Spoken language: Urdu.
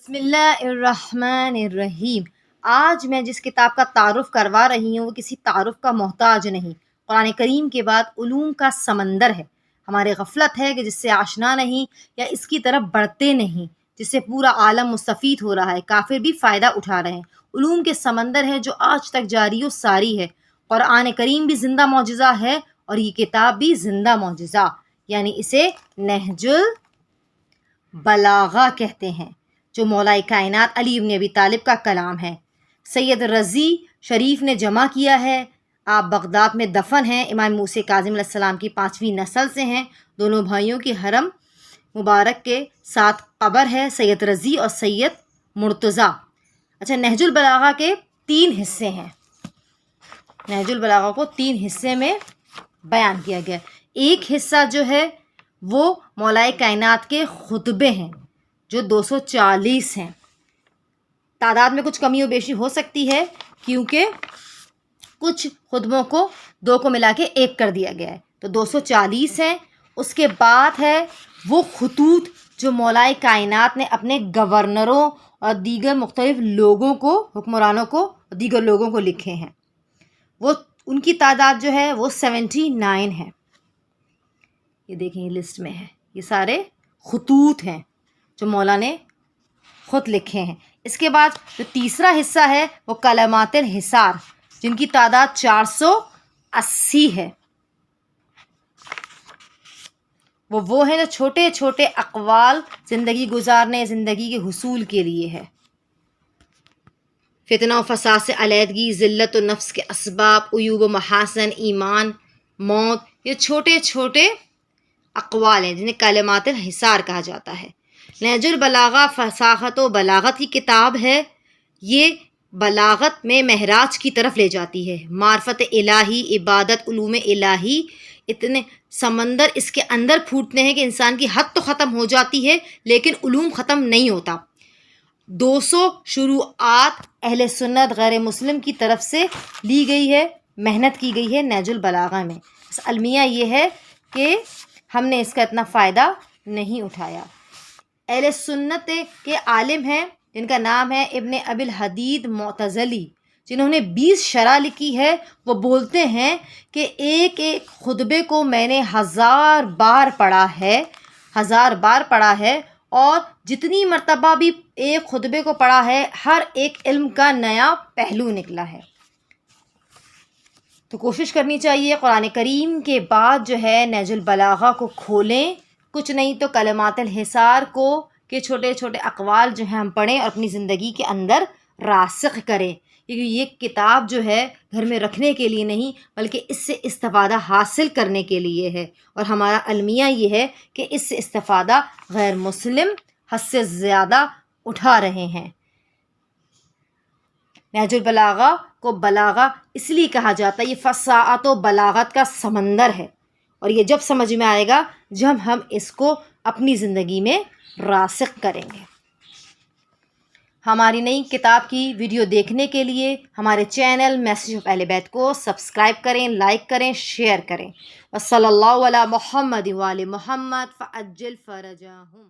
بسم اللہ الرحمن الرحیم۔ آج میں جس کتاب کا تعارف کروا رہی ہوں وہ کسی تعارف کا محتاج نہیں، قرآن کریم کے بعد علوم کا سمندر ہے۔ ہمارے غفلت ہے کہ جس سے آشنا نہیں یا اس کی طرف بڑھتے نہیں، جس سے پورا عالم مستفید ہو رہا ہے، کافر بھی فائدہ اٹھا رہے ہیں۔ علوم کے سمندر ہے جو آج تک جاری و ساری ہے۔ قرآن کریم بھی زندہ معجزہ ہے اور یہ کتاب بھی زندہ معجزہ، یعنی اسے نہج البلاغہ کہتے ہیں، جو مولا کائنات علی بن ابی طالب کا کلام ہے۔ سید رضی شریف نے جمع کیا ہے۔ آپ بغداد میں دفن ہیں۔ امام موسیٰ کاظم علیہ السلام کی 5ویں نسل سے ہیں۔ دونوں بھائیوں کی حرم مبارک کے ساتھ قبر ہے، سید رضی اور سید مرتضیٰ۔ اچھا، نہج البلاغہ کے 3 حصے ہیں۔ نہج البلاغہ کو 3 حصے میں بیان کیا گیا۔ ایک حصہ جو ہے وہ مولا کائنات کے خطبے ہیں جو 240 ہیں۔ تعداد میں کچھ کمی و بیشی ہو سکتی ہے کیونکہ کچھ خطبوں کو 2 کو ملا کے 1 کر دیا گیا ہے، تو 240 ہیں۔ اس کے بعد ہے وہ خطوط جو مولا کائنات نے اپنے گورنروں اور دیگر مختلف لوگوں کو، حکمرانوں کو، دیگر لوگوں کو لکھے ہیں۔ وہ ان کی تعداد جو ہے وہ 79 ہے۔ یہ دیکھیں، یہ لسٹ میں ہے، یہ سارے خطوط ہیں جو مولا نے خود لکھے ہیں۔ اس کے بعد جو تیسرا حصہ ہے وہ کلمات الحصار، جن کی تعداد 480 ہے۔ وہ ہیں جو چھوٹے چھوٹے اقوال زندگی گزارنے، زندگی کے حصول کے لیے ہے۔ فتنہ و فساد سے علیحدگی، ذلت و نفس کے اسباب، عیوب و محاسن، ایمان، موت، یہ چھوٹے چھوٹے اقوال ہیں جنہیں کلمات الحصار کہا جاتا ہے۔ نہج البلاغہ فصاحت و بلاغت کی کتاب ہے۔ یہ بلاغت میں معراج کی طرف لے جاتی ہے۔ معرفت الہی، عبادت، علوم الہی، اتنے سمندر اس کے اندر پھوٹتے ہیں کہ انسان کی حد تو ختم ہو جاتی ہے لیکن علوم ختم نہیں ہوتا۔ 200 شروعات اہل سنت غیر مسلم کی طرف سے لی گئی ہے، محنت کی گئی ہے نہج البلاغہ میں۔ بس المیہ یہ ہے کہ ہم نے اس کا اتنا فائدہ نہیں اٹھایا۔ اہل سنت کے عالم ہیں جن کا نام ہے ابن ابی الحدید معتزلی، جنہوں نے 20 شرح لکھی ہے۔ وہ بولتے ہیں کہ ایک ایک خطبے کو میں نے 1000 بار پڑھا ہے، 1000 بار پڑھا ہے، اور جتنی مرتبہ بھی ایک خطبے کو پڑھا ہے ہر ایک علم کا نیا پہلو نکلا ہے۔ تو کوشش کرنی چاہیے قرآن کریم کے بعد جو ہے نہج البلاغہ کو کھولیں، کچھ نہیں تو کلمات الحصار کو کہ چھوٹے چھوٹے اقوال جو ہیں ہم پڑھیں اور اپنی زندگی کے اندر راسخ کریں، کیونکہ یہ کتاب جو ہے گھر میں رکھنے کے لیے نہیں بلکہ اس سے استفادہ حاصل کرنے کے لیے ہے، اور ہمارا المیہ یہ ہے کہ اس سے استفادہ غیر مسلم حد سے زیادہ اٹھا رہے ہیں۔ نہج البلاغہ کو بلاغہ اس لیے کہا جاتا ہے، یہ فصاحت و بلاغت کا سمندر ہے، اور یہ جب سمجھ میں آئے گا جب ہم اس کو اپنی زندگی میں راسخ کریں گے۔ ہماری نئی کتاب کی ویڈیو دیکھنے کے لیے ہمارے چینل میسج آف اہل بیت کو سبسکرائب کریں، لائک کریں، شیئر کریں۔ وصلی اللہ علی محمد وآل محمد فعجل فرجہم۔